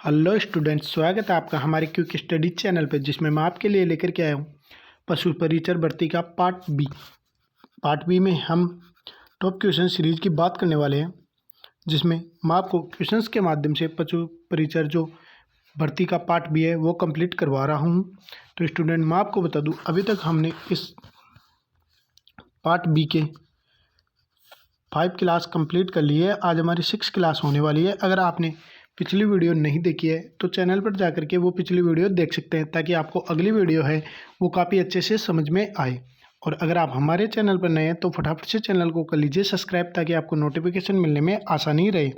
Hello students, स्वागत है आपका हमारे क्विक स्टडी चैनल पर, जिसमें मैं आपके लिए लेकर के आया हूँ पशु परिचर भर्ती का पार्ट बी में हम टॉप क्वेश्चन सीरीज की बात करने वाले हैं, जिसमें मैं आपको क्वेश्चंस के माध्यम से पशु परिचर जो भर्ती का पार्ट बी है वो कंप्लीट करवा रहा हूँ। तो स्टूडेंट, मैं आपको बता दूँ, अभी तक हमने इस पार्ट बी के 5 क्लास कंप्लीट कर ली है। आज हमारी 6 क्लास होने वाली है। अगर आपने पिछली वीडियो नहीं देखी है तो चैनल पर जाकर के वो पिछली वीडियो देख सकते हैं, ताकि आपको अगली वीडियो है वो काफ़ी अच्छे से समझ में आए। और अगर आप हमारे चैनल पर नए हैं तो फटाफट से चैनल को कर लीजिए सब्सक्राइब, ताकि आपको नोटिफिकेशन मिलने में आसानी रहे।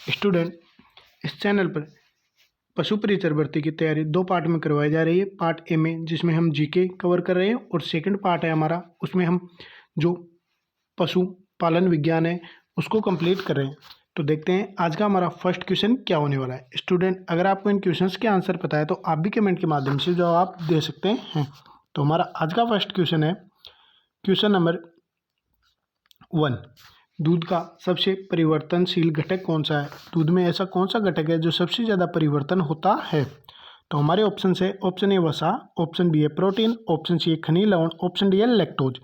स्टूडेंट, इस चैनल पर पशु परिचर भर्ती की तैयारी 2 पार्ट में करवाई जा रही है। पार्ट ए में, जिसमें हम जीके कवर कर रहे हैं, और सेकेंड पार्ट है हमारा, उसमें हम जो पशु पालन विज्ञान है उसको कंप्लीट कर रहे हैं। तो देखते हैं आज का हमारा फर्स्ट क्वेश्चन क्या होने वाला है। स्टूडेंट, अगर आपको इन क्वेश्चंस के आंसर पता है तो आप भी कमेंट के माध्यम से जवाब दे सकते हैं। तो हमारा आज का फर्स्ट क्वेश्चन है क्वेश्चन नंबर 1। दूध का सबसे परिवर्तनशील घटक कौन सा है? दूध में ऐसा कौन सा घटक है जो सबसे ज़्यादा परिवर्तन होता है? तो हमारे ऑप्शन है, ऑप्शन ए वसा, ऑप्शन बी है प्रोटीन, ऑप्शन सी है खनिज लवण, ऑप्शन डी है लैक्टोज।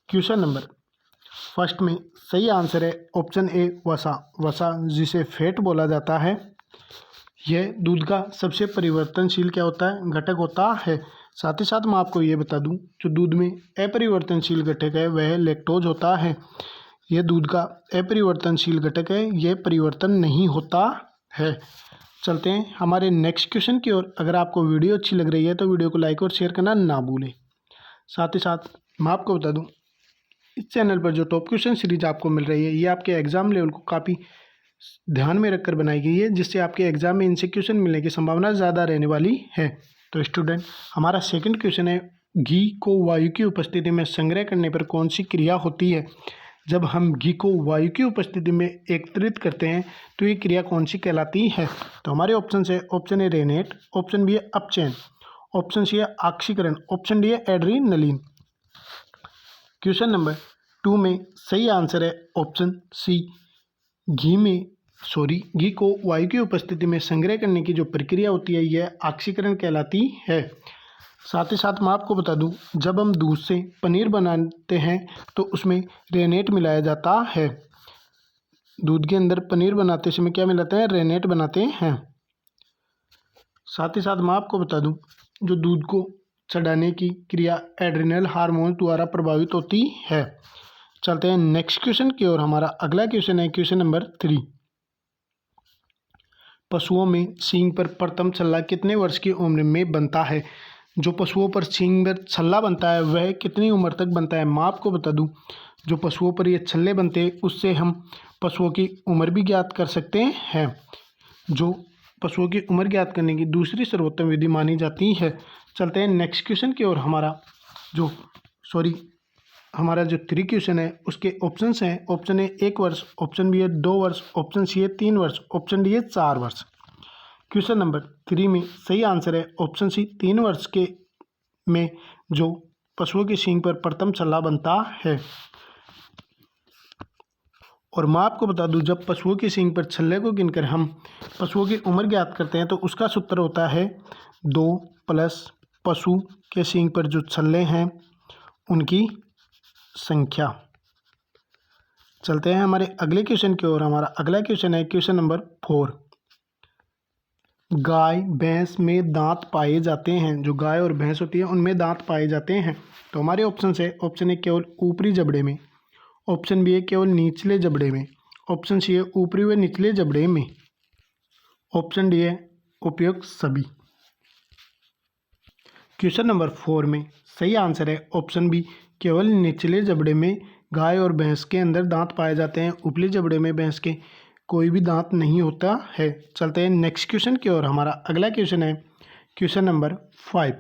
क्वेश्चन नंबर फर्स्ट में सही आंसर है ऑप्शन ए वसा। वसा, जिसे फैट बोला जाता है, यह दूध का सबसे परिवर्तनशील क्या होता है? घटक होता है। साथ ही साथ मैं आपको ये बता दूं, जो दूध में अपरिवर्तनशील घटक है वह लैक्टोज होता है। यह दूध का अपरिवर्तनशील घटक है, यह परिवर्तन नहीं होता है। चलते हैं हमारे नेक्स्ट क्वेश्चन की ओर। अगर आपको वीडियो अच्छी लग रही है तो वीडियो को लाइक और शेयर करना ना भूलें। साथ ही साथ मैं आपको बता दूं, इस चैनल पर जो टॉप क्वेश्चन सीरीज आपको मिल रही है, ये आपके एग्जाम लेवल को काफ़ी ध्यान में रखकर बनाई गई है, जिससे आपके एग्जाम में इनसे क्वेश्चन मिलने की संभावना ज़्यादा रहने वाली है। तो स्टूडेंट, हमारा सेकंड क्वेश्चन है, घी को वायु की उपस्थिति में संग्रह करने पर कौन सी क्रिया होती है? जब हम घी को वायु की उपस्थिति में एकत्रित करते हैं तो ये क्रिया कौन सी कहलाती है? तो हमारे ऑप्शन है, option A rennet, option B है अपचयन, ऑप्शन सी है ऑक्सीकरण, ऑप्शन डी है एड्रीनलिन। क्वेश्चन नंबर 2 में सही आंसर है ऑप्शन सी। घी को वायु की उपस्थिति में संग्रह करने की जो प्रक्रिया होती है यह ऑक्सीकरण कहलाती है। साथ ही साथ मैं आपको बता दूं, जब हम दूध से पनीर बनाते हैं तो उसमें रेनेट मिलाया जाता है। दूध के अंदर पनीर बनाते समय क्या मिलाते हैं? रेनेट बनाते हैं। साथ ही साथ मैं आपको बता दूं, जो दूध को चढ़ाने की क्रिया एड्रिनल हार्मोन द्वारा प्रभावित होती है। चलते हैं नेक्स्ट क्वेश्चन की ओर। हमारा अगला क्वेश्चन है क्वेश्चन नंबर 3। पशुओं में सींग पर प्रथम छल्ला कितने वर्ष की उम्र में बनता है? जो पशुओं पर सींग पर छल्ला बनता है वह कितनी उम्र तक बनता है? मैं आपको बता दूं, जो पशुओं पर ये छल्ले बनते हैं उससे हम पशुओं की उम्र भी ज्ञात कर सकते हैं, जो पशुओं की उम्र ज्ञात करने की दूसरी सर्वोत्तम विधि मानी जाती है। चलते हैं नेक्स्ट क्वेश्चन की ओर। हमारा जो 3 क्वेश्चन है उसके ऑप्शंस हैं, ऑप्शन ए 1 वर्ष, ऑप्शन बी है 2 वर्ष, ऑप्शन सी है 3 वर्ष, ऑप्शन डी है 4 वर्ष। क्वेश्चन नंबर 3 में सही आंसर है ऑप्शन सी, 3 वर्ष के में जो पशुओं की सींग पर प्रथम छल्ला बनता है। और मैं आपको बता दूं, जब पशुओं की सींग पर छल्ले को गिनकर हम पशुओं की उम्र ज्ञात करते हैं तो उसका सूत्र होता है 2 प्लस पशु के सींग पर जो छल्ले हैं उनकी संख्या। चलते हैं हमारे अगले क्वेश्चन की ओर। हमारा अगला क्वेश्चन है क्वेश्चन नंबर 4। गाय भैंस में दांत पाए जाते हैं, जो गाय और भैंस होती है उनमें दांत पाए जाते हैं। तो हमारे ऑप्शन है, ऑप्शन ए केवल ऊपरी जबड़े में, ऑप्शन बी है केवल निचले जबड़े में, ऑप्शन सी है ऊपरी व निचले जबड़े में, ऑप्शन डी है उपयुक्त सभी। क्वेश्चन नंबर 4 में सही आंसर है ऑप्शन बी, केवल निचले जबड़े में गाय और भैंस के अंदर दांत पाए जाते हैं। ऊपरी जबड़े में भैंस के कोई भी दांत नहीं होता है। चलते हैं नेक्स्ट क्वेश्चन की ओर। हमारा अगला क्वेश्चन है क्वेश्चन नंबर 5।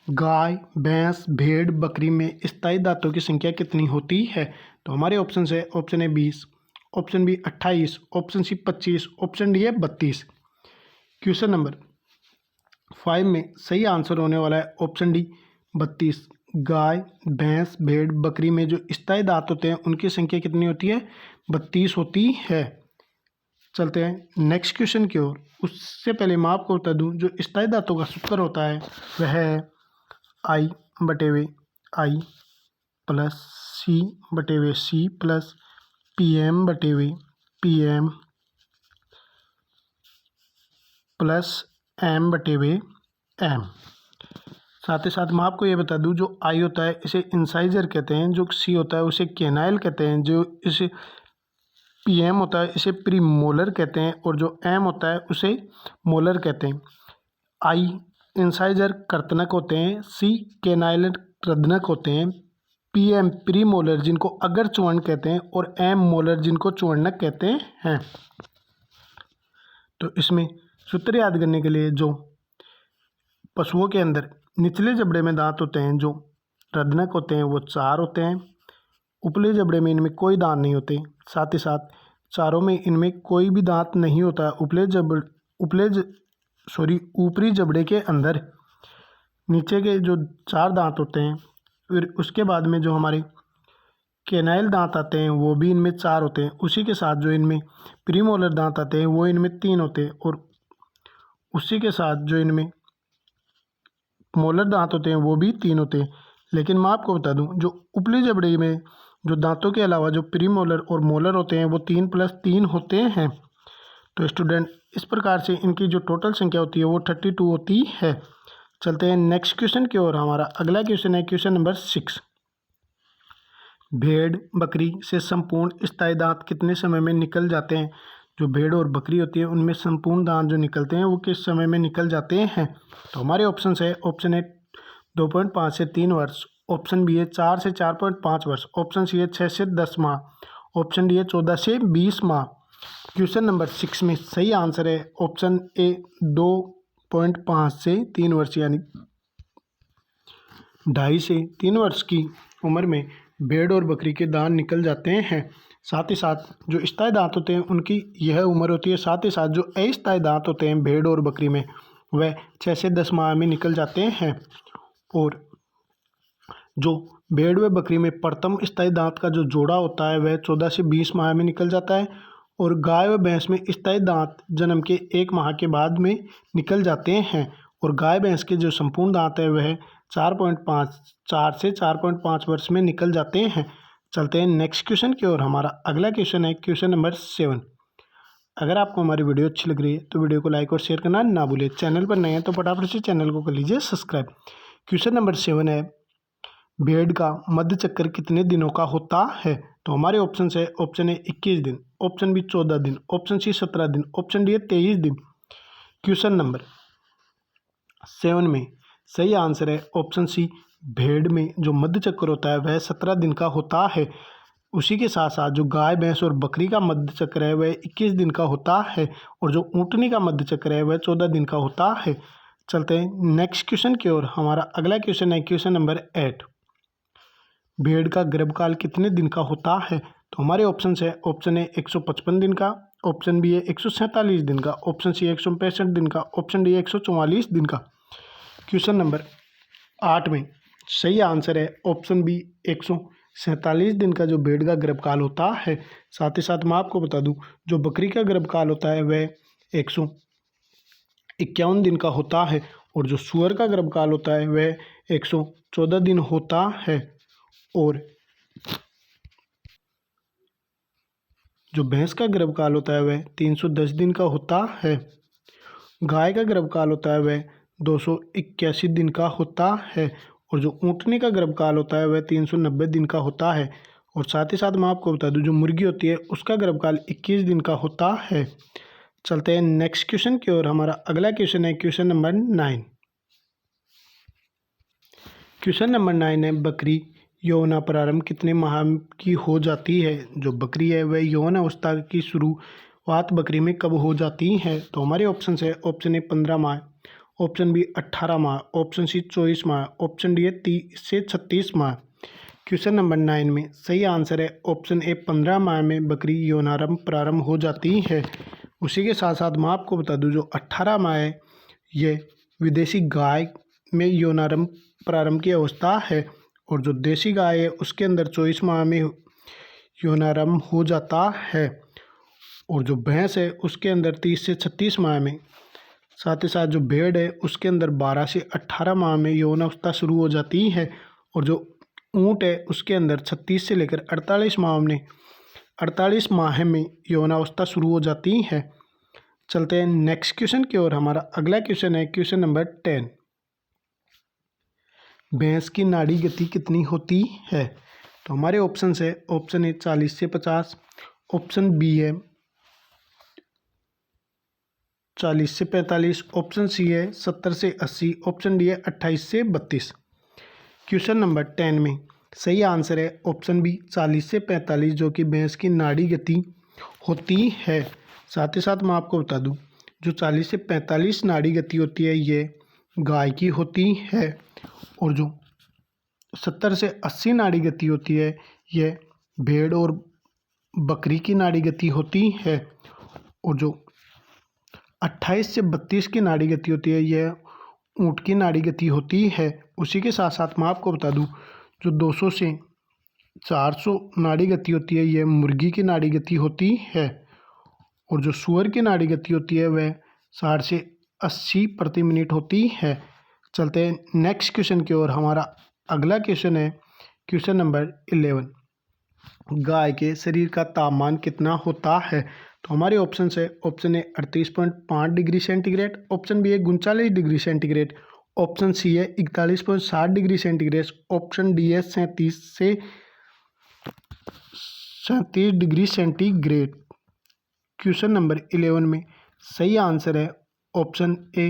गाय, भैंस, भेड़, बकरी में स्थायी दांतों की संख्या कितनी होती है? तो हमारे ऑप्शन है, option A 20, option B 28, option C 25, option D है 32। क्वेश्चन नंबर 5 में सही आंसर होने वाला है ऑप्शन डी 32। गाय, भैंस, भेड़, बकरी में जो स्थायी दांत होते हैं उनकी संख्या कितनी होती है? 32 होती है। चलते हैं नेक्स्ट क्वेश्चन की ओर। उससे पहले मैं आपको बता दूं, जो स्थायी धातु का सूत्र होता है वह है I/आई plus C/C plus PM/PM plus M/M। साथ ही साथ मैं आपको ये बता दूं, जो I होता है इसे इंसाइजर कहते हैं, जो C होता है उसे केनाइल कहते हैं, जो इसे PM होता है इसे प्रीमोलर कहते हैं, और जो M होता है उसे मोलर कहते हैं। I इंसाइजर कर्तनक होते हैं, C केनाइल कृदनक होते हैं, PM प्रीमोलर जिनको अगर चूर्ण कहते हैं, और M मोलर जिनको चूर्णक कहते हैं। तो इसमें सूत्र याद करने के लिए, जो पशुओं के अंदर निचले जबड़े में दांत होते हैं जो रदनक होते हैं वो 4 होते हैं। उपले जबड़े में इनमें कोई दांत नहीं होते। साथ ही साथ चारों में इनमें कोई भी दांत नहीं होता। ऊपरी जबड़े के अंदर नीचे के जो 4 दांत होते हैं, फिर उसके बाद में जो हमारे केनाइल दांत आते हैं वो भी इनमें 4 होते हैं। उसी के साथ जो इनमें प्रीमोलर दांत आते हैं वो इनमें 3 होते हैं, और उसी के साथ जो इनमें मोलर दांत होते हैं वो भी 3 होते हैं। लेकिन मैं आपको बता दूं, जो उपली जबड़े में जो दांतों के अलावा जो प्रीमोलर और मोलर होते हैं वो 3+3 होते हैं। तो स्टूडेंट, इस प्रकार से इनकी जो टोटल संख्या होती है वो 32 होती है। चलते हैं नेक्स्ट क्वेश्चन की ओर। हमारा अगला क्वेश्चन है क्वेश्चन नंबर 6। भेड़ बकरी से संपूर्ण स्थायी दांत कितने समय में निकल जाते हैं? जो भेड़ और बकरी होती है उनमें संपूर्ण दांत जो निकलते हैं वो किस समय में निकल जाते हैं? तो हमारे ऑप्शन है, ऑप्शन ए 2.5 से 3 वर्ष, ऑप्शन बी है 4 से 4.5 वर्ष, ऑप्शन सी है 6 से 10 माह, ऑप्शन डी है 14 से 20 माह। क्वेश्चन नंबर 6 में सही आंसर है ऑप्शन ए 2.5 से 3 वर्ष, यानी 2.5 से 3 वर्ष की उम्र में भेड़ और बकरी के दांत निकल जाते हैं। साथ ही साथ जो स्थायी दांत होते हैं उनकी यह उम्र होती है। साथ ही साथ जो अस्थायी दांत होते हैं भेड़ और बकरी में वह 6 से 10 माह में निकल जाते हैं। और जो भेड़ व बकरी में प्रथम स्थायी दांत का जो जोड़ा होता है वह 14 से 20 माह में निकल जाता है, और गाय व भैंस में स्थायी दांत जन्म के 1 माह के बाद में निकल जाते हैं। और गाय भैंस के जो संपूर्ण दांत है वह 4 से 4.5 वर्ष में निकल जाते हैं। चलते हैं नेक्स्ट क्वेश्चन की ओर। हमारा अगला क्वेश्चन है क्वेश्चन नंबर 7। अगर आपको हमारी वीडियो अच्छी लग रही है तो वीडियो को लाइक और शेयर करना ना भूलें। चैनल पर नए हैं तो फटाफट से चैनल को कर लीजिए सब्सक्राइब। क्वेश्चन नंबर 7 है, भेड़ का मध्य चक्र कितने दिनों का होता है? तो हमारे ऑप्शन है, ऑप्शन ए 21 दिन, ऑप्शन बी 14 दिन, ऑप्शन सी 17 दिन, ऑप्शन डी 23 दिन। क्वेश्चन नंबर 7 में सही आंसर है ऑप्शन सी, भेड़ में जो मध्य चक्र होता है वह 17 दिन का होता है। उसी के साथ साथ जो गाय भैंस और बकरी का मध्य चक्र है वह 21 दिन का होता है, और जो ऊँटनी का मध्य चक्र है वह 14 दिन का होता है। चलते हैं नेक्स्ट क्वेश्चन की ओर। हमारा अगला क्वेश्चन है क्वेश्चन नंबर 8। भेड़ का गर्भकाल कितने दिन का होता है? तो हमारे ऑप्शन है, ऑप्शन ए 155 दिन का, ऑप्शन बी है 147 दिन का, ऑप्शन सी 165 दिन का, ऑप्शन डी 144 दिन का। क्वेश्चन नंबर 8 में सही आंसर है ऑप्शन बी 147 दिन का जो भेड़ का गर्भकाल होता है। साथ ही साथ मैं आपको बता दूं, जो बकरी का गर्भकाल होता है वह 151 दिन का होता है, और जो सूअर का गर्भकाल होता है वह 114 दिन होता है, और जो भैंस का गर्भकाल होता है वह 310 दिन का होता है। गाय का गर्भकाल होता है वह 281 दिन का होता है, और जो ऊँटनी का गर्भकाल होता है वह 390 दिन का होता है। और साथ ही साथ मैं आपको बता दूं, जो मुर्गी होती है उसका गर्भकाल 21 दिन का होता है। चलते हैं नेक्स्ट क्वेश्चन की ओर। हमारा अगला क्वेश्चन है क्वेश्चन नंबर 9। क्वेश्चन नंबर 9 है, बकरी यौन प्रारंभ कितने माह की हो जाती है? जो बकरी है वह यौन अवस्था की शुरुआत बकरी में कब हो जाती है? तो हमारे ऑप्शन है, ऑप्शन ए 15 माह, ऑप्शन बी 18 माह, ऑप्शन सी 24 माह, ऑप्शन डी 30 से 36 माह। क्वेश्चन नंबर 9 में सही आंसर है ऑप्शन ए 15 माह में बकरी यौनारंभ प्रारंभ हो जाती है। उसी के साथ साथ मैं आपको बता दूं, जो 18 माह है ये विदेशी गाय में यौनारंभ प्रारंभ की अवस्था है, और जो देसी गाय है उसके अंदर 24 माह में यौनारंभ हो जाता है। और जो भैंस है उसके अंदर 30 से 36 माह में, साथ ही साथ जो भेड़ है उसके अंदर 12 से 18 माह में यौन अवस्था शुरू हो जाती है। और जो ऊँट है उसके अंदर 36 से लेकर 48 माह में यौन अवस्था शुरू हो जाती है। चलते हैं नेक्स्ट क्वेश्चन की ओर। हमारा अगला क्वेश्चन है क्वेश्चन नंबर 10। भैंस की नाड़ी गति कितनी होती है? तो हमारे ऑप्शन है, ऑप्शन ए 40 से 50, ऑप्शन बी है 40 से 45, ऑप्शन सी है 70 से 80, ऑप्शन डी है 28 से 32। क्वेश्चन नंबर 10 में सही आंसर है ऑप्शन बी 40 से 45, जो कि भैंस की नाड़ी गति होती है। साथ ही साथ मैं आपको बता दूं, जो 40 से 45 नाड़ी गति होती है ये गाय की होती है, और जो 70 से 80 नाड़ी गति होती है ये भेड़ और बकरी की नाड़ी गति होती है, और जो 28 से 32 की नाड़ी गति होती है यह ऊँट की नाड़ी गति होती है। उसी के साथ साथ मैं आपको बता दूं, जो 200 से 400 नाड़ी गति होती है यह मुर्गी की नाड़ी गति होती है, और जो सूअर की नाड़ी गति होती है वह 60 से 80 प्रति मिनट होती है। चलते हैं नेक्स्ट क्वेश्चन की ओर। हमारा अगला क्वेश्चन है क्वेश्चन नंबर 11। गाय के शरीर का तापमान कितना होता है? तो हमारे ऑप्शन है, option A 38.5 degree centigrade, option B है 39 डिग्री सेंटीग्रेड, ऑप्शन सी है 41.7 डिग्री सेंटीग्रेड, ऑप्शन डी है 37 डिग्री सेंटीग्रेड। क्वेश्चन नंबर 11 में सही आंसर है ऑप्शन ए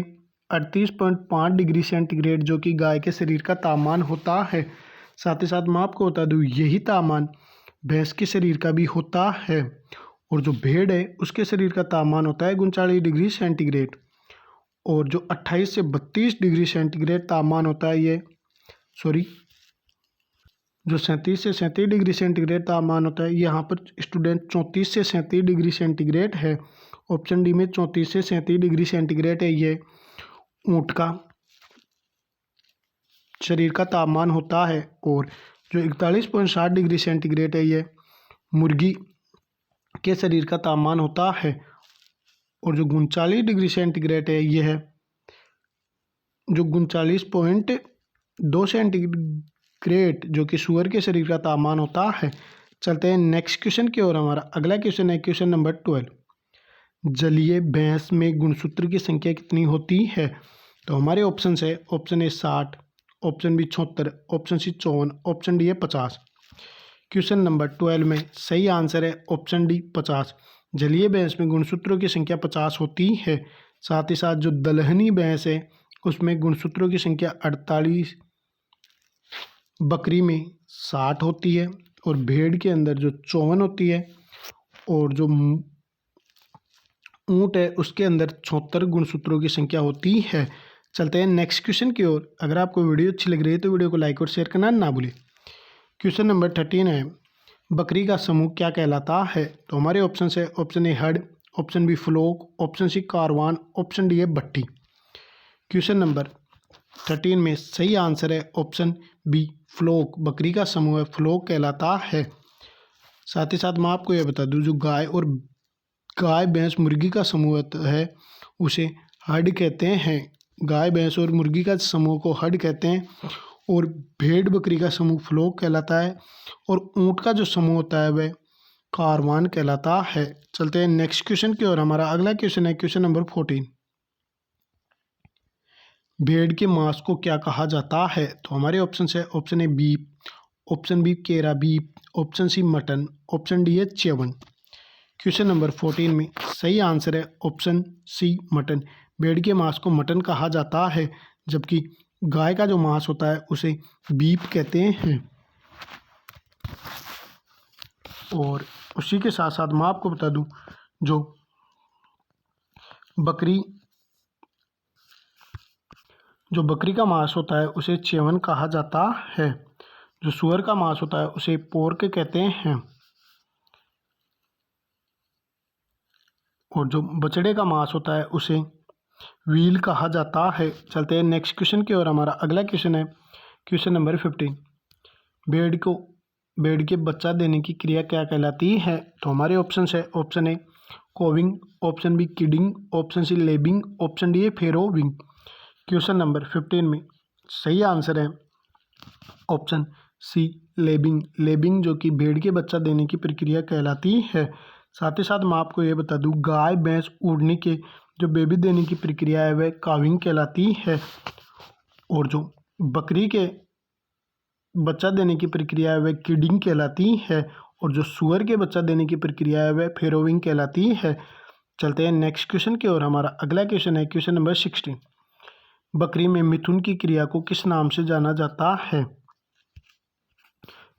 38.5 डिग्री सेंटीग्रेड, जो कि गाय के शरीर का तापमान होता है। साथ ही साथ मैं आपको बता दूं, यही तापमान भैंस के शरीर का भी होता है, और जो भेड़ है उसके शरीर का तापमान होता है 39 डिग्री सेंटीग्रेड, और जो 28 से 32 डिग्री सेंटीग्रेड तापमान होता है जो 37 से 37 डिग्री सेंटीग्रेड तापमान होता है, यहाँ पर स्टूडेंट 34 से 37 डिग्री सेंटीग्रेड है। ऑप्शन डी में 34 से 37 डिग्री सेंटीग्रेड है, ये ऊँट का शरीर का तापमान होता है, और जो 41.7 डिग्री सेंटीग्रेड है ये मुर्गी के शरीर का तापमान होता है, और जो 39 डिग्री सेंटीग्रेड है यह है जो 39.2 सेंटीग्रेड जो कि सूअर के शरीर का तापमान होता है। चलते हैं नेक्स्ट क्वेश्चन की ओर। हमारा अगला क्वेश्चन है क्वेश्चन नंबर 12। जलीय भैंस में गुणसूत्र की संख्या कितनी होती है? तो हमारे ऑप्शन है, option A 60, option B 76, option C 54, option D है 50। क्वेश्चन नंबर 12 में सही आंसर है ऑप्शन डी 50। जलीय भैंस में गुणसूत्रों की संख्या 50 होती है। साथ ही साथ जो दलहनी भैंस है उसमें गुणसूत्रों की संख्या 48, बकरी में 60 होती है, और भेड़ के अंदर जो 54 होती है, और जो ऊँट है उसके अंदर 76 गुणसूत्रों की संख्या होती है। चलते हैं नेक्स्ट क्वेश्चन की ओर। अगर आपको वीडियो अच्छी लग रही है तो वीडियो को लाइक और शेयर करना ना भूलें। क्वेश्चन नंबर 13 है, बकरी का समूह क्या कहलाता है? तो हमारे ऑप्शन है, option A herd, option B flock, option C caravan, option D है भट्टी। क्वेश्चन नंबर 13 में सही आंसर है ऑप्शन बी फ्लोक। बकरी का समूह है फ्लोक कहलाता है। साथ ही साथ मैं आपको यह बता दूं, जो गाय भैंस मुर्गी का समूह है उसे हर्ड कहते हैं। गाय भैंस और मुर्गी का समूह को हर्ड कहते हैं, और भेड़ बकरी का समूह फ्लोक कहलाता है, और ऊँट का जो समूह होता है वह कारवान कहलाता है। चलते हैं नेक्स्ट क्वेश्चन की ओर। हमारा अगला क्वेश्चन है क्वेश्चन नंबर 14। भेड़ के मांस को क्या कहा जाता है? तो हमारे ऑप्शन है, option A beef, option B केरा beef, option C mutton, option D है च्यवन। क्वेश्चन नंबर 14 में सही आंसर है ऑप्शन सी मटन। भेड़ के मांस को मटन कहा जाता है, जबकि गाय का जो मांस होता है उसे बीफ कहते हैं। और उसी के साथ साथ मैं आपको बता दूं, जो बकरी का मांस होता है उसे च्यवन कहा जाता है। जो सूअर का मांस होता है उसे पोर्क कहते हैं, और जो बछड़े का मांस होता है उसे व्हील कहा जाता है। चलते हैं नेक्स्ट क्वेश्चन की ओर। हमारा अगला क्वेश्चन है क्वेश्चन नंबर 15। भेड़ के बच्चा देने की क्रिया क्या कहलाती है? तो हमारे ऑप्शन है, option A calving, option B kidding, option C lambing, option D है फेरोविंग। क्वेश्चन नंबर 15 में सही आंसर है ऑप्शन सी लेबिंग। लेबिंग जो कि भेड़ के बच्चा देने की प्रक्रिया कहलाती है। साथ ही साथ मैं आपको ये बता दूं, गाय भैंस उड़ने के जो बेबी देने की प्रक्रिया है वह काविंग कहलाती है, और जो बकरी के बच्चा देने की प्रक्रिया है वह किडिंग कहलाती है, और जो सुअर के बच्चा देने की प्रक्रिया है वह फेरोविंग कहलाती है। चलते हैं नेक्स्ट क्वेश्चन की ओर। हमारा अगला क्वेश्चन है क्वेश्चन नंबर 16। बकरी में मिथुन की क्रिया को किस नाम से जाना जाता है?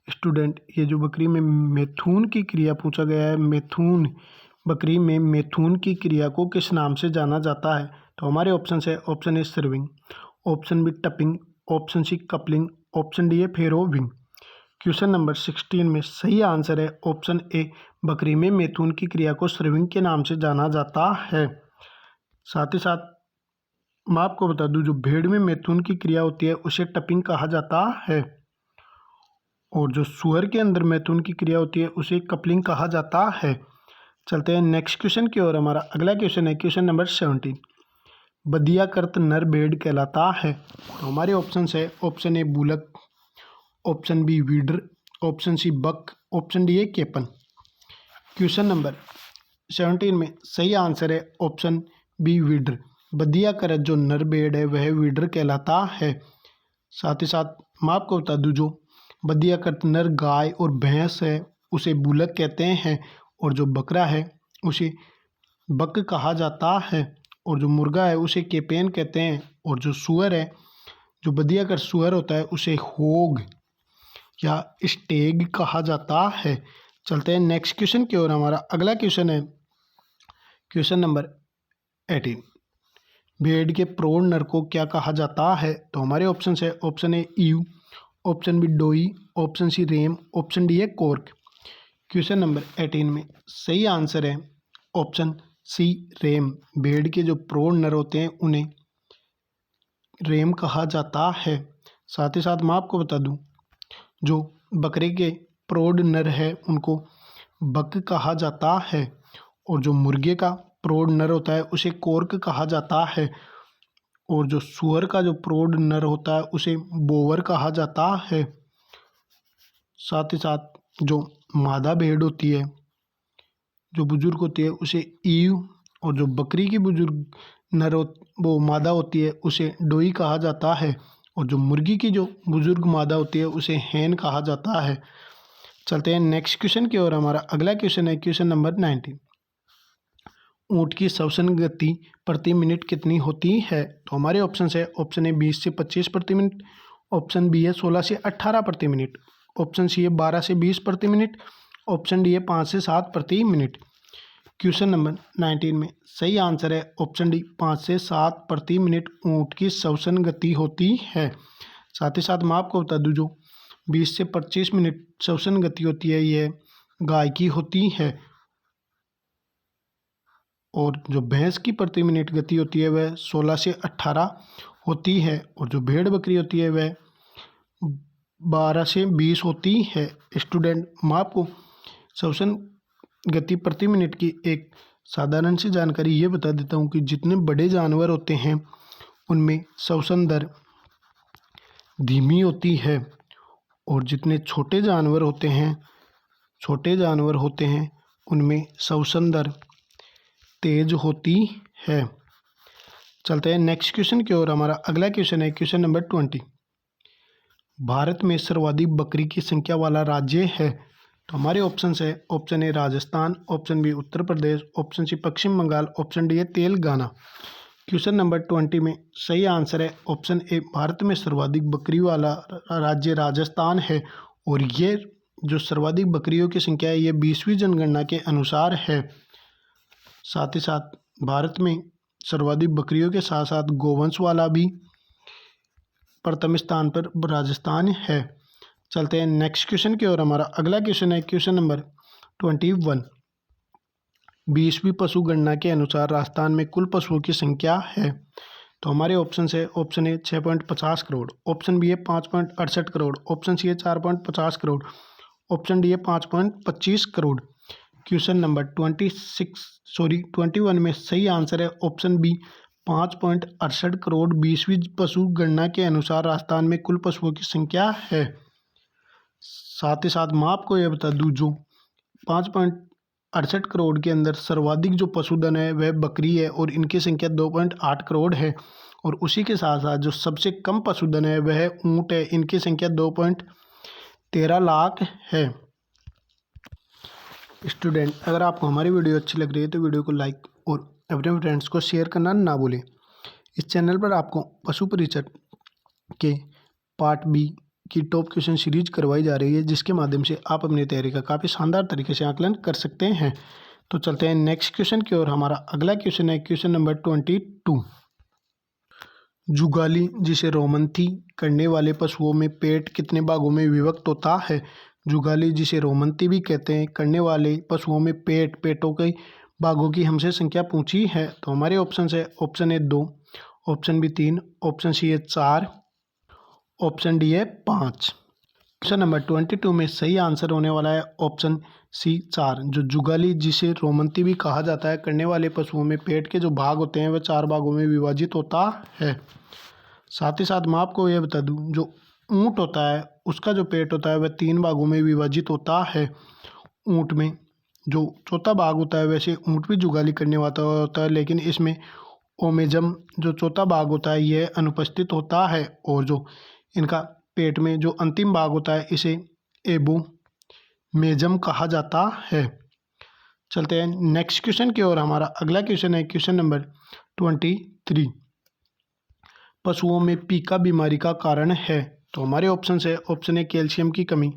स्टूडेंट, ये जो बकरी में मैथुन की क्रिया पूछा गया है, मैथुन, बकरी में मैथुन की क्रिया को किस नाम से जाना जाता है? तो हमारे ऑप्शन है, option A serving, option B tupping, option C coupling, option D है फेरोविंग। क्वेश्चन नंबर 16 में सही आंसर है ऑप्शन ए, बकरी में मैथुन की क्रिया को सर्विंग के नाम से जाना जाता है। साथ ही साथ मैं आपको बता दूं, जो भेड़ में मैथुन की क्रिया होती है उसे टपिंग कहा जाता है, और जो सुअर के अंदर मैथुन की क्रिया होती है उसे कपलिंग कहा जाता है। चलते हैं नेक्स्ट क्वेश्चन की ओर। हमारा अगला क्वेश्चन है क्वेश्चन नंबर 17। बदियाकृत नर भेड़ कहलाता है। तो हमारे ऑप्शन है, option A bullock, option B wether, option C buck, option D है केपन। क्वेश्चन नंबर 17 में सही आंसर है ऑप्शन बी वीडर। बदियाकृत जो नर भेड़ है वह वीडर कहलाता है। साथ ही साथ मैं आपको बता दूं, जो बदियाकृत नर गाय और भैंस है उसे बुलक कहते हैं, और जो बकरा है उसे बक कहा जाता है, और जो मुर्गा है उसे केपेन कहते हैं, और जो सुअर है, जो बदियाकृत सुअर होता है उसे होग या स्टेग कहा जाता है। चलते हैं नेक्स्ट क्वेश्चन की ओर। हमारा अगला क्वेश्चन है क्वेश्चन नंबर 18। भेड़ के प्रौढ़ नर को क्या कहा जाता है? तो हमारे ऑप्शन है, option A ewe, option B doe, option C ram, option D है कॉर्क। क्वेश्चन नंबर 18 में सही आंसर है ऑप्शन सी रेम। भेड़ के जो प्रौढ़ नर होते हैं उन्हें रेम कहा जाता है। साथ ही साथ मैं आपको बता दूं, जो बकरे के प्रौढ़ नर है उनको बक कहा जाता है, और जो मुर्गे का प्रौढ़ नर होता है उसे कॉर्क कहा जाता है, और जो सुअर का जो प्रौढ़ नर होता है उसे बोवर कहा जाता है। साथ ही साथ जो मादा भेड़ होती है, जो बुजुर्ग होती है उसे ईव, और जो बकरी की बुजुर्ग नर वो मादा होती है उसे डोई कहा जाता है, और जो मुर्गी की जो बुजुर्ग मादा होती है उसे हैन कहा जाता है। चलते हैं नेक्स्ट क्वेश्चन की ओर। हमारा अगला क्वेश्चन है क्वेश्चन नंबर 19। ऊँट की श्वसन गति प्रति मिनट कितनी होती है? तो हमारे ऑप्शन है, ऑप्शन ए 20 से 25 प्रति मिनट, ऑप्शन बी है 16 से 18 प्रति मिनट, ऑप्शन सी है 12 से 20 प्रति मिनट, ऑप्शन डी है 5 से 7 प्रति मिनट। क्वेश्चन नंबर 19 में सही आंसर है ऑप्शन डी, 5 से 7 प्रति मिनट ऊँट की श्वसन गति होती है। साथ ही साथ मैं आपको बता दूं, जो 20 से 25 मिनट श्वसन गति होती है यह गाय की होती है, और जो भैंस की प्रति मिनट गति होती है वह 16 से 18 होती है, और जो भेड़ बकरी होती है वह 12 से 20 होती है। स्टूडेंट, मैं आपको श्वसन गति प्रति मिनट की एक साधारण सी जानकारी ये बता देता हूँ कि जितने बड़े जानवर होते हैं उनमें श्वसन दर धीमी होती है, और जितने छोटे जानवर होते हैं उनमें श्वसन दर तेज होती है। चलते हैं नेक्स्ट क्वेश्चन की ओर। हमारा अगला क्वेश्चन है क्वेश्चन नंबर 20। भारत में सर्वाधिक बकरी की संख्या वाला राज्य है? तो हमारे ऑप्शन है, option A Rajasthan, option B Uttar Pradesh, option C Paschim Bengal, option D है तेलंगाना। क्वेश्चन नंबर 20 में सही आंसर है ऑप्शन ए, भारत में सर्वाधिक बकरी वाला राज्य राजस्थान है, और ये जो सर्वाधिक बकरियों की संख्या है ये 20वीं जनगणना के अनुसार है। साथ ही साथ भारत में सर्वाधिक बकरियों के साथ साथ गोवंश वाला भी प्रथम स्थान पर राजस्थान है। चलते हैं नेक्स्ट क्वेश्चन की ओर। हमारा अगला क्वेश्चन है क्वेश्चन नंबर 21। 20वीं पशु गणना के अनुसार राजस्थान में कुल पशुओं की संख्या है? तो हमारे ऑप्शन है, option A 6.50 crore, option B है 5.68 करोड़, ऑप्शन सी है 4.50 करोड़, ऑप्शन डी है 5.25 करोड़। क्वेश्चन नंबर 21 में सही आंसर है ऑप्शन बी 5.68 करोड़ 20वीं पशु गणना के अनुसार राजस्थान में कुल पशुओं की संख्या है। साथ ही साथ मैं आपको यह बता दूं, जो 5.68 करोड़ के अंदर सर्वाधिक जो पशुधन है वह बकरी है और इनकी संख्या 2.8 करोड़ है। और उसी के साथ साथ जो सबसे कम पशुधन है वह ऊँट है, इनकी संख्या 2.13 लाख है। स्टूडेंट, अगर आपको हमारी वीडियो अच्छी लग रही है तो वीडियो को लाइक और अपने फ्रेंड्स को शेयर करना ना भूलें। इस चैनल पर आपको पशु परिचय के पार्ट बी की टॉप क्वेश्चन सीरीज करवाई जा रही है, जिसके माध्यम से आप अपनी तैयारी का काफ़ी शानदार तरीके से आकलन कर सकते हैं। तो चलते हैं नेक्स्ट क्वेश्चन की ओर। हमारा अगला क्वेश्चन है क्वेश्चन नंबर 22। जुगाली जिसे रोमंथी करने वाले पशुओं में पेट कितने भागों में विभक्त होता है? जुगाली जिसे रोमंथी भी कहते हैं करने वाले पशुओं में पेटों के भागों की हमसे संख्या पूछी है। तो हमारे ऑप्शन है option A 2, option B 3, option C है 4, ऑप्शन डी है 5। क्वेश्चन नंबर 22 में सही आंसर होने वाला है ऑप्शन सी 4। जो जुगाली जिसे रोमंथी भी कहा जाता है करने वाले पशुओं में पेट के जो भाग होते हैं वह 4 भागों में विभाजित होता है। साथ ही साथ मैं आपको यह बता दूं, जो ऊँट होता है उसका जो पेट होता है वह 3 भागों में विभाजित होता है। ऊँट में जो चौथा भाग होता है, वैसे ऊँट भी जुगाली करने वाला होता है, लेकिन इसमें ओमेजम जो चौथा भाग होता है यह अनुपस्थित होता है। और जो इनका पेट में जो अंतिम भाग होता है इसे एबोमेजम कहा जाता है। चलते हैं नेक्स्ट क्वेश्चन की ओर। हमारा अगला क्वेश्चन है क्वेश्चन नंबर 23। पशुओं में पीका बीमारी का कारण है। तो हमारे ऑप्शन है ऑप्शन ए कैल्शियम की कमी,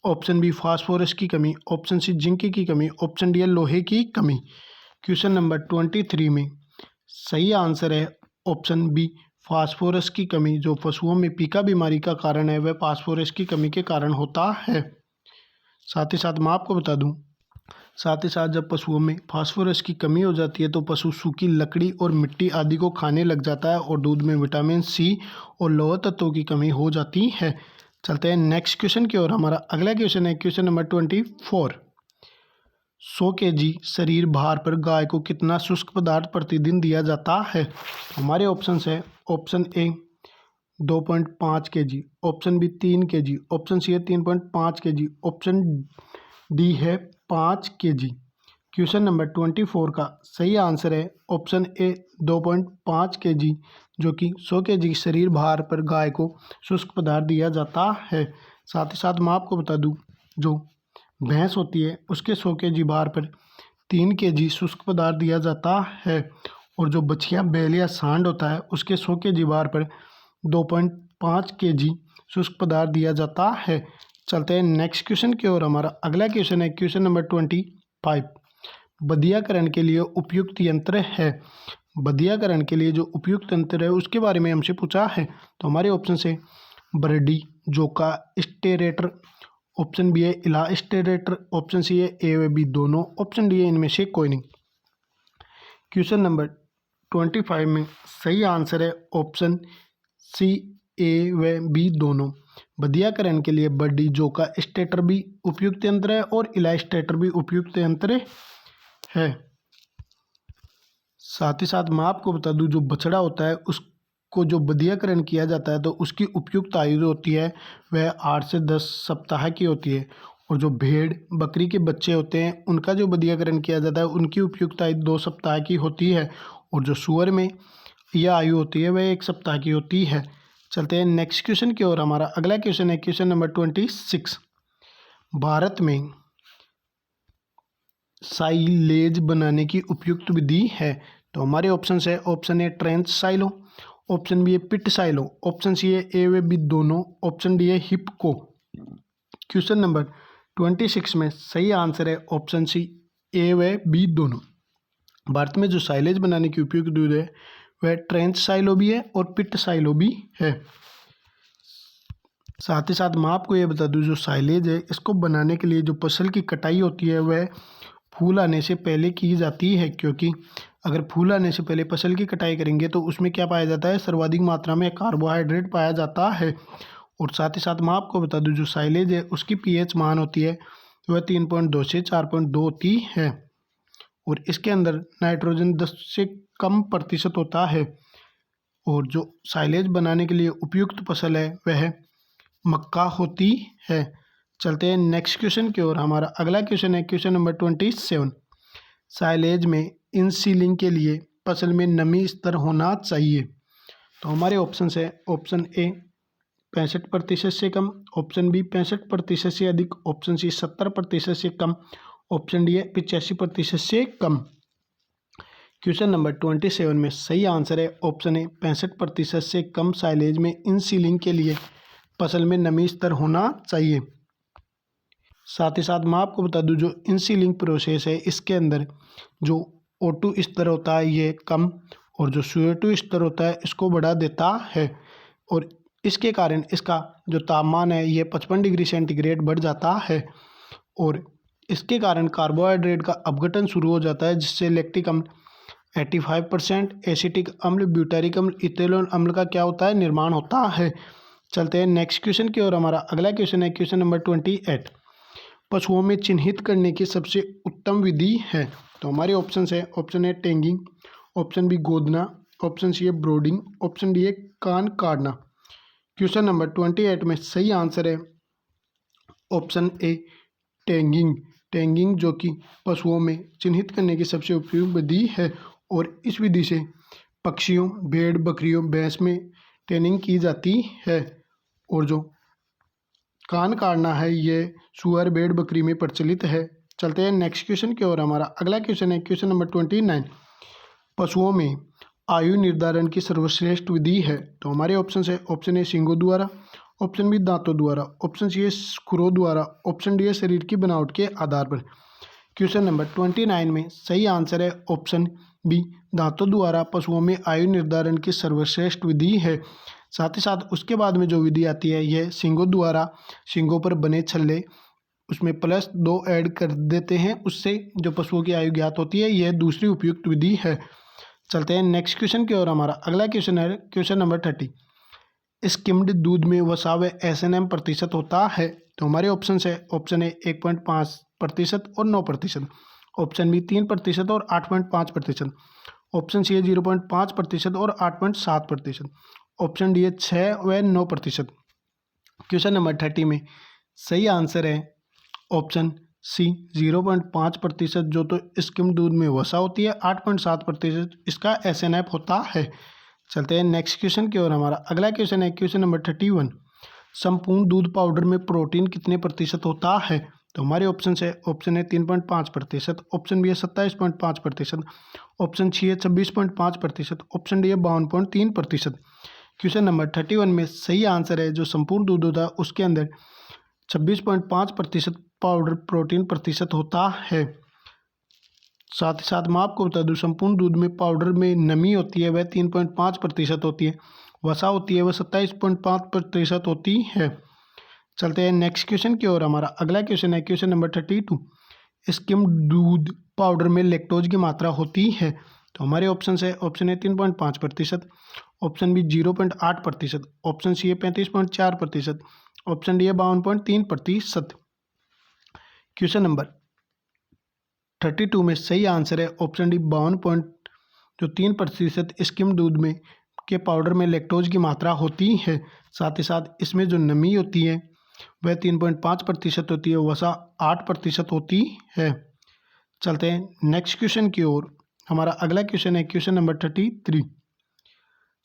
ऑप्शन बी फास्फोरस की कमी, ऑप्शन सी जिंक की कमी, ऑप्शन डी लोहे की कमी। क्वेश्चन नंबर 23 में सही आंसर है ऑप्शन बी फास्फोरस की कमी। जो पशुओं में पीका बीमारी का कारण है वह फास्फोरस की कमी के कारण होता है। साथ ही साथ मैं आपको बता दूं, साथ ही साथ जब पशुओं में फास्फोरस की कमी हो जाती है तो पशु सूखी लकड़ी और मिट्टी आदि को खाने लग जाता है और दूध में विटामिन सी और लौह तत्वों की कमी हो जाती है। चलते हैं नेक्स्ट क्वेश्चन की ओर। हमारा अगला क्वेश्चन है क्वेश्चन नंबर 24। 100 kg शरीर भार पर गाय को कितना शुष्क पदार्थ प्रतिदिन दिया जाता है? हमारे ऑप्शन है option A 2.5 kg, option B 3 kg, option C है 3.5 kg, ऑप्शन डी है 5 kg। क्वेश्चन नंबर 24 का सही आंसर है ऑप्शन ए 2.5 kg, जो कि 100 kg शरीर भार पर गाय को शुष्क पदार्थ दिया जाता है। साथ ही साथ मैं आपको बता दूं, जो भैंस होती है उसके 100 kg भार पर 3 kg शुष्क पदार्थ दिया जाता है। और जो बछिया बैल या सांड होता है उसके 100 kg भार पर 2.5 kg शुष्क पदार्थ दिया जाता है। चलते हैं नेक्स्ट क्वेश्चन की ओर। हमारा अगला क्वेश्चन है क्वेश्चन नंबर 25। बधियाकरण के लिए उपयुक्त यंत्र है। बधियाकरण के लिए जो उपयुक्त यंत्र है उसके बारे में हमसे पूछा है। तो हमारे ऑप्शन से बर्डी, जोका, स्टेरेटर, ऑप्शन बी है इलास्टेरेटर, ऑप्शन सी है ए व बी दोनों, ऑप्शन डी है इनमें से कोई नहीं। क्वेश्चन नंबर 25 में सही आंसर है ऑप्शन सी ए व बी दोनों। बधियाकरण के लिए बर्डी, जोका, स्टेटर भी उपयुक्त यंत्र है और इलास्टेटर भी उपयुक्त यंत्र है। साथ ही साथ मैं आपको बता दूं, जो बछड़ा होता है उसको जो बधियाकरण किया जाता है तो उसकी उपयुक्त आयु जो होती है वह 8 से 10 सप्ताह की होती है। और जो भेड़ बकरी के बच्चे होते हैं उनका जो बधियाकरण किया जाता है उनकी उपयुक्त आयु 2 सप्ताह की होती है। और जो सूअर में यह आयु होती है वह 1 सप्ताह की होती है। चलते हैं नेक्स्ट क्वेश्चन की ओर। हमारा अगला क्वेश्चन है क्वेश्चन नंबर 26। भारत में साइलेज बनाने की उपयुक्त विधि है। तो हमारे ऑप्शन है option A trench silo, option B है पिट साइलो, ऑप्शन सी है ए व बी दोनों, ऑप्शन डी है हिपको। क्वेश्चन नंबर 26 में सही आंसर है ऑप्शन सी ए व बी दोनों। भारत में जो साइलेज बनाने की उपयुक्त विधि है वह ट्रेंच साइलो भी है और पिट साइलो भी है। साथ ही साथ मैं आपको ये बता दूं, जो साइलेज है इसको बनाने के लिए जो फसल की कटाई होती है वह फूल आने से पहले की जाती है, क्योंकि अगर फूल आने से पहले फसल की कटाई करेंगे तो उसमें क्या पाया जाता है, सर्वाधिक मात्रा में कार्बोहाइड्रेट पाया जाता है। और साथ ही साथ मैं आपको बता दूं, जो साइलेज है उसकी पीएच मान होती है वह 3.2 से 4.2 होती है। और इसके अंदर नाइट्रोजन 10 से कम प्रतिशत होता है। और जो साइलेज बनाने के लिए उपयुक्त फसल है वह मक्का होती है। चलते हैं नेक्स्ट क्वेश्चन की ओर। हमारा अगला क्वेश्चन है क्वेश्चन नंबर 27। साइलेज में इन सीलिंग के लिए फसल में नमी स्तर होना चाहिए। तो हमारे ऑप्शन है ऑप्शन ए 65% से कम, ऑप्शन बी 65% से अधिक, ऑप्शन सी 70% से कम, ऑप्शन डी है 85% से कम। क्वेश्चन नंबर 27 में सही आंसर है ऑप्शन ए 65% से कम साइलेज में इन सीलिंग के लिए फसल में नमी स्तर होना चाहिए। साथ ही साथ मैं आपको बता दूं जो इन सीलिंग प्रोसेस है इसके अंदर जो O2 स्तर होता है ये कम और जो CO2 स्तर होता है इसको बढ़ा देता है। और इसके कारण इसका जो तापमान है ये 55 डिग्री सेंटीग्रेड बढ़ जाता है। और इसके कारण कार्बोहाइड्रेट का अपघटन शुरू हो जाता है जिससे लैक्टिक अम्ल 85%, एसिटिक अम्ल, ब्यूटारिक अम्ल, इथेनॉल अम्ल का क्या होता है निर्माण होता है। चलते हैं नेक्स्ट क्वेश्चन की ओर। हमारा अगला क्वेश्चन है क्वेश्चन नंबर 28। पशुओं में चिन्हित करने की सबसे उत्तम विधि है। तो हमारे ऑप्शन है option A tagging, option B गोदना, ऑप्शन सी है ब्रोडिंग, ऑप्शन डी है कान काटना। क्वेश्चन नंबर 28 में सही आंसर है ऑप्शन ए टैंगिंग। टैंगिंग जो कि पशुओं में चिन्हित करने की सबसे उपयुक्त विधि है। और इस विधि से पक्षियों, भेड़, बकरियों, भैंस में ट्रेनिंग की जाती है। और जो कान काटना है ये सुअर, भेड़, बकरी में प्रचलित है। चलते हैं नेक्स्ट क्वेश्चन की ओर। हमारा अगला क्वेश्चन है क्वेश्चन नंबर 29। पशुओं में आयु निर्धारण की सर्वश्रेष्ठ विधि है। तो हमारे ऑप्शन है ऑप्शन ए सींगों द्वारा, ऑप्शन बी दांतों द्वारा, ऑप्शन सी है खुरों द्वारा, ऑप्शन डी है शरीर की बनावट के आधार पर। क्वेश्चन नंबर 29 में सही आंसर है ऑप्शन बी दांतों द्वारा पशुओं में आयु निर्धारण की सर्वश्रेष्ठ विधि है। साथ ही साथ उसके बाद में जो विधि आती है यह सींगों द्वारा। सींगों पर बने छल्ले उसमें +2 ऐड कर देते हैं, उससे जो पशुओं की आयु ज्ञात होती है यह दूसरी उपयुक्त विधि है। चलते हैं नेक्स्ट क्वेश्चन की ओर। हमारा अगला क्वेश्चन है क्वेश्चन नंबर 30। स्किम्ड दूध में वसा व SNM प्रतिशत होता है। तो हमारे ऑप्शन है ऑप्शन ए 1.5% और 9%, ऑप्शन बी 3% और 8.5%, ऑप्शन सी है 0.5% और 8.7%, ऑप्शन डी है 6 व 9%। क्वेश्चन नंबर 30 में सही आंसर है ऑप्शन सी 0.5% जो तो स्किम दूध में वसा होती है, 8.7% इसका SNF होता है। चलते हैं नेक्स्ट क्वेश्चन की ओर। हमारा अगला क्वेश्चन है क्वेश्चन नंबर 31। संपूर्ण दूध पाउडर में प्रोटीन कितने प्रतिशत होता है। तो हमारे ऑप्शन है ऑप्शन ए 3.5%, ऑप्शन बी है 27.5%, ऑप्शन सी है 26.5%, ऑप्शन डी है 52.3%। क्वेश्चन नंबर 31 में सही आंसर है जो संपूर्ण दूध होता है उसके अंदर 26.5% पाउडर प्रोटीन प्रतिशत होता है। साथ ही साथ मैं आपको बता दूं संपूर्ण दूध में पाउडर में नमी होती है वह 3.5% होती है, वसा होती है वह 27.5% होती है। चलते हैं नेक्स्ट क्वेश्चन की ओर। हमारा अगला क्वेश्चन है क्वेश्चन नंबर 32। स्किम दूध पाउडर में लैक्टोज की मात्रा होती है। तो हमारे ऑप्शन है option A 3.5%, option B 0.8%, option C है 35.4%, ऑप्शन डी है 52.3%। क्वेश्चन नंबर 32 में सही आंसर है ऑप्शन डी 52.3% स्किम दूध में के पाउडर में लैक्टोज की मात्रा होती है। साथ ही साथ इसमें जो नमी होती है वह 3.5% होती है, वसा 8% होती है। चलते हैं नेक्स्ट क्वेश्चन की ओर। हमारा अगला क्वेश्चन है क्वेश्चन नंबर 33।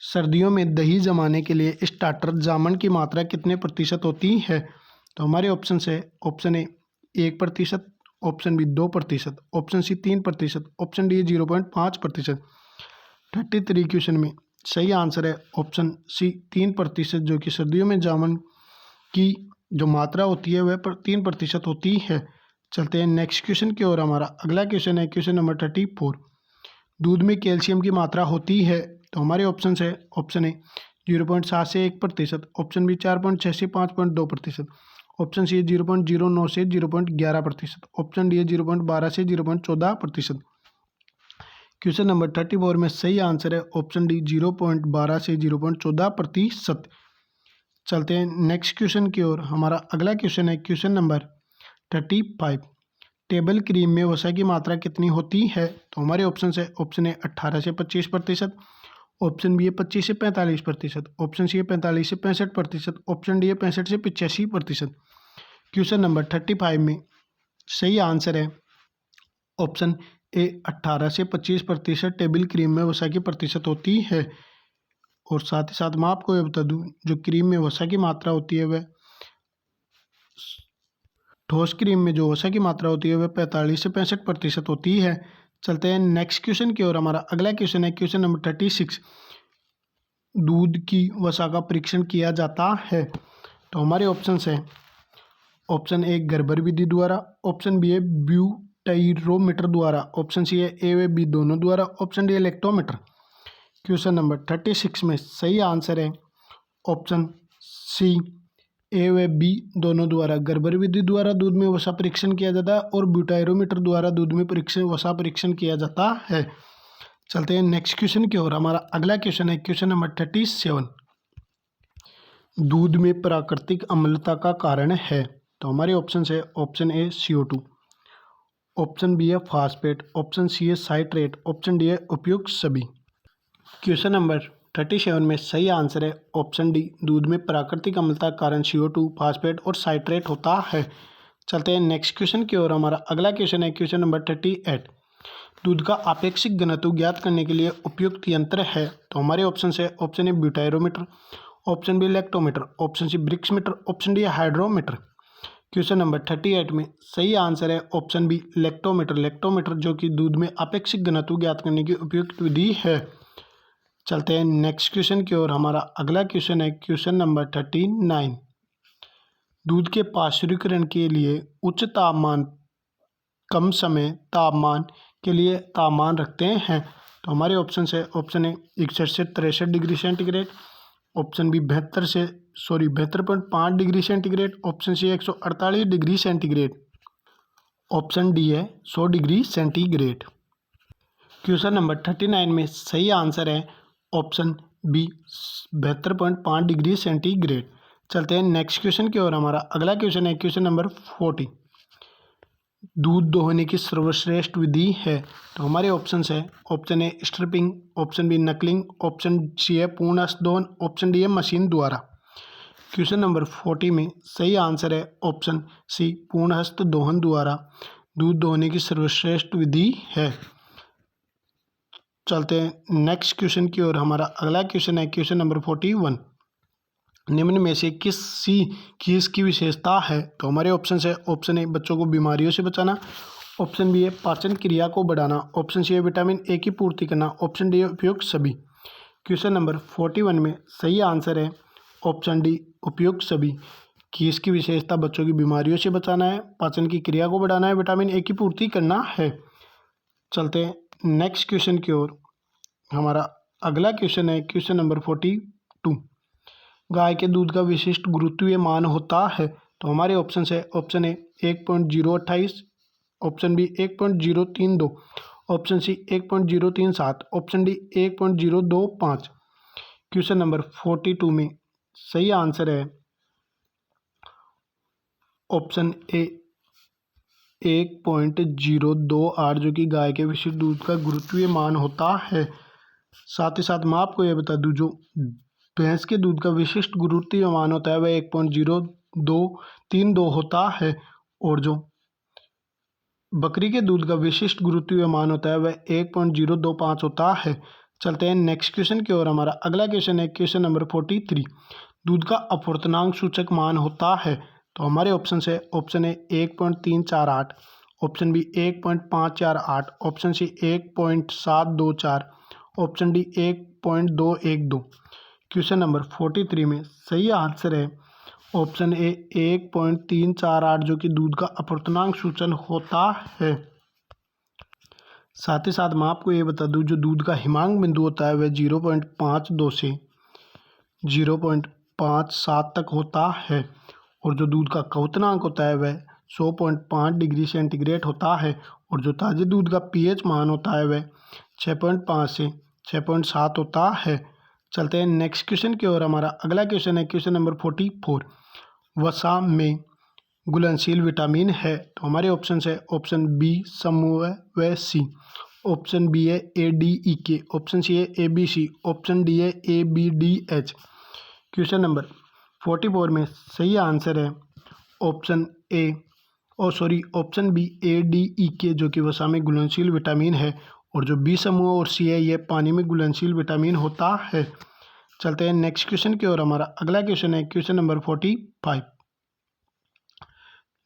सर्दियों में दही जमाने के लिए स्टार्टर जामन की मात्रा कितने प्रतिशत होती है। तो हमारे ऑप्शन है option A 1%, option B 2%, option C 3%, option D 0.5%। 33 question में सही आंसर है ऑप्शन सी 3%, जो कि सर्दियों में जामन की जो मात्रा होती है वह 3% होती है। चलते हैं नेक्स्ट क्वेश्चन की ओर। हमारा अगला क्वेश्चन है क्वेश्चन नंबर 34। दूध में कैल्शियम की मात्रा होती है। तो हमारे ऑप्शन है ऑप्शन ए 0.7 से 1%, ऑप्शन बी 4.6 से 5.2%, ऑप्शन सी 0.09 से 0.11%, ऑप्शन डी 0.12 से 0.14%। क्वेश्चन नंबर 34 में सही आंसर है ऑप्शन डी 0.12 से 0.14%। चलते हैं नेक्स्ट क्वेश्चन की ओर। हमारा अगला क्वेश्चन है क्वेश्चन नंबर 35। टेबल क्रीम में वसा की मात्रा कितनी होती है? तो हमारे ऑप्शन है, ऑप्शन ए 18 से 25%, ऑप्शन बी है 25 से 45%, ऑप्शन सी है 45 से 65%, ऑप्शन डी है 65 से 85%। क्वेश्चन नंबर 35 में सही आंसर है ऑप्शन ए 18 से 25% टेबल क्रीम में वसा की प्रतिशत होती है। और साथ ही साथ मैं आपको ये बता दूं, जो क्रीम में वसा की मात्रा होती है वह ठोस क्रीम में जो वसा की मात्रा होती है वह 45 से 65% होती है। चलते हैं नेक्स्ट क्वेश्चन की ओर। हमारा अगला क्वेश्चन है क्वेश्चन नंबर 36। दूध की वसा का परीक्षण किया जाता है। तो हमारे ऑप्शन है, ऑप्शन ए गर्बर विधि द्वारा, ऑप्शन बी है ब्यूटाइरोमीटर द्वारा, ऑप्शन सी है ए व बी दोनों द्वारा, ऑप्शन डी है इलेक्ट्रोमीटर। क्वेश्चन नंबर 36 में सही आंसर है ऑप्शन सी ए व बी दोनों द्वारा। गर्बर विधि द्वारा दूध में वसा परीक्षण किया जाता है और ब्यूटाइरोमीटर द्वारा दूध में वसा परीक्षण किया जाता है। चलते हैं नेक्स्ट क्वेश्चन की ओर। हमारा अगला क्वेश्चन है क्वेश्चन नंबर 37। दूध में प्राकृतिक अम्लता का कारण है। तो हमारे ऑप्शन है, option A CO2, option B है फास्फेट, ऑप्शन सी है साइट्रेट, ऑप्शन डी है उपयुक्त सभी। क्वेश्चन नंबर 37 में सही आंसर है ऑप्शन डी, दूध में प्राकृतिक अम्लता का कारण CO2, फास्फेट और साइट्रेट होता है। चलते हैं नेक्स्ट क्वेश्चन की ओर। हमारा अगला क्वेश्चन है क्वेश्चन नंबर 38। दूध का आपेक्षिक घनत्व ज्ञात करने के लिए उपयुक्त यंत्र है। तो हमारे ऑप्शन है, option A butyrometer, option B lactometer, option C brixmeter, option D hydrometer. Question number 38 में सही आंसर है ऑप्शन बी लैक्टोमीटर। लैक्टोमीटर जो कि दूध में आपेक्षिक घनत्व ज्ञात करने की उपयुक्त विधि है। चलते हैं नेक्स्ट क्वेश्चन की ओर। हमारा अगला क्वेश्चन है क्वेश्चन नंबर 39। दूध के पाश्चुरीकरण के लिए उच्च तापमान कम समय तापमान के लिए तापमान रखते हैं। तो हमारे ऑप्शन है, ऑप्शन ए 61 से 63 degree centigrade, option B 72.5 degree centigrade, option C 148 degree centigrade, option D है 100 डिग्री सेंटीग्रेड। क्वेश्चन नंबर 39 में सही आंसर है ऑप्शन बी 72.5 डिग्री सेंटीग्रेड। चलते हैं नेक्स्ट क्वेश्चन की ओर। हमारा अगला क्वेश्चन है क्वेश्चन नंबर 40। दूध दोहने की सर्वश्रेष्ठ विधि है। तो हमारे ऑप्शन है, option A stripping, option B knuckling, option C है पूर्णहस्त दोहन, ऑप्शन डी है मशीन द्वारा। क्वेश्चन नंबर 40 में सही आंसर है ऑप्शन सी पूर्णहस्त दोहन द्वारा दूध दोहने की सर्वश्रेष्ठ विधि है। चलते हैं नेक्स्ट क्वेश्चन की ओर। हमारा अगला क्वेश्चन है क्वेश्चन नंबर 41। निम्न में से किसी की इसकी विशेषता है। तो हमारे ऑप्शन है, ऑप्शन ए बच्चों को बीमारियों से बचाना, ऑप्शन बी है पाचन क्रिया को बढ़ाना, ऑप्शन सी है विटामिन ए की पूर्ति करना, ऑप्शन डी है उपयुक्त सभी। क्वेश्चन नंबर 41 में सही आंसर है ऑप्शन डी उपयुक्त सभी। कि इसकी विशेषता बच्चों की बीमारियों से बचाना है, पाचन की क्रिया को बढ़ाना है, विटामिन ए की पूर्ति करना है। चलते हैं नेक्स्ट क्वेश्चन की ओर। हमारा अगला क्वेश्चन है क्वेश्चन नंबर 42। गाय के दूध का विशिष्ट गुरुत्वीय मान होता है। तो हमारे ऑप्शन है, option A 1.028, option B 1.032, option C 1.037, option D 1.025। Question number 42 में सही आंसर है ऑप्शन ए 1.028 जो कि गाय के विशिष्ट दूध का गुरुत्वीय मान होता है। साथ ही साथ मैं आपको यह बता दूं, जो भैंस के दूध का विशिष्ट गुरुत्वीय मान होता है वह 1.0232 होता है, और जो बकरी के दूध का विशिष्ट गुरुत्वीय मान होता है वह 1.025 होता है। चलते हैं नेक्स्ट क्वेश्चन की ओर। हमारा अगला क्वेश्चन है क्वेश्चन नंबर 43। दूध का अपवर्तनांक सूचक मान होता है। तो हमारे ऑप्शन है, option A 1.348, option B 1.548, option C 1.724, option D 1.212। Question number 43 में सही आंसर है ऑप्शन ए 1.348 जो कि दूध का अपवर्तनांक सूचन होता है। साथ ही साथ मैं आपको ये बता दूं, जो दूध का हिमांक बिंदु होता है वह 0.52 से 0.57 तक होता है, और जो दूध का क्वथनांक होता है वह 100.5 डिग्री सेंटीग्रेड होता है, और जो ताज़े दूध का pH मान होता है वह 6.5 से 6.7 होता है। चलते हैं नेक्स्ट क्वेश्चन की ओर। हमारा अगला क्वेश्चन है क्वेश्चन नंबर 44। वसा में घुलनशील विटामिन है? तो हमारे ऑप्शन है ऑप्शन बी समूह व सी, ऑप्शन बी है ए डी ई के, ऑप्शन सी है A B C, option D है A B D H. Question number 44 में सही आंसर है option A option B A D E K, जो कि वसा में घुलनशील विटामिन है, और जो बी समूह और सी है ये पानी में घुलनशील विटामिन होता है। चलते हैं नेक्स्ट क्वेश्चन की ओर। हमारा अगला क्वेश्चन है क्वेश्चन नंबर 45।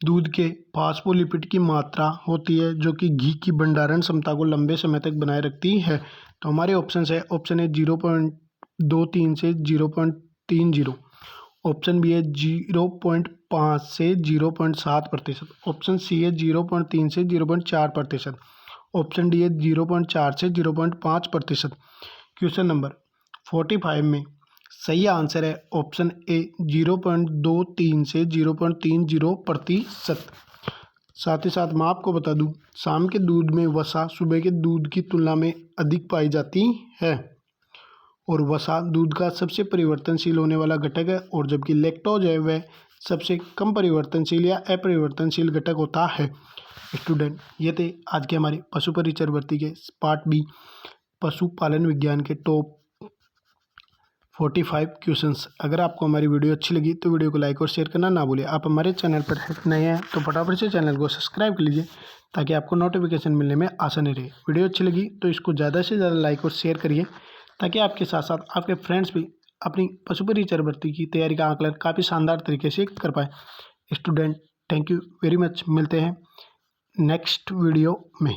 दूध के फास्फोलिपिड की मात्रा होती है जो कि घी की भंडारण क्षमता को लंबे समय तक बनाए रखती है। तो हमारे ऑप्शन है ऑप्शन ए 0.23 से 0.30, ऑप्शन बी है 0.5 से 0.7%, ऑप्शन सी है 0.3 से 0.4%, ऑप्शन डी है 0.4 से 0.5%। क्वेश्चन नंबर 45 में सही आंसर है ऑप्शन ए 0.23 से 0.30%। साथ ही साथ मैं आपको बता दूं, शाम के दूध में वसा सुबह के दूध की तुलना में अधिक पाई जाती है, और वसा दूध का सबसे परिवर्तनशील होने वाला घटक है, और जबकि लैक्टोज है वह सबसे कम परिवर्तनशील या अपरिवर्तनशील घटक होता है। स्टूडेंट, ये थे आज के हमारे पशु परिचर भर्ती के पार्ट बी पशुपालन विज्ञान के टॉप 45 क्वेश्चंस। अगर आपको हमारी वीडियो अच्छी लगी तो वीडियो को लाइक और शेयर करना ना भूलिए। आप हमारे चैनल पर नए हैं तो फटाफट से चैनल को सब्सक्राइब कर लीजिए ताकि आपको नोटिफिकेशन मिलने में आसानी रहे। वीडियो अच्छी लगी तो इसको ज़्यादा से ज़्यादा लाइक और शेयर करिए ताकि आपके साथ साथ आपके फ्रेंड्स भी अपनी पशु परिचर भर्ती की तैयारी का आकलन काफ़ी शानदार तरीके से कर पाए। Student, thank you very much. मिलते हैं नेक्स्ट वीडियो में।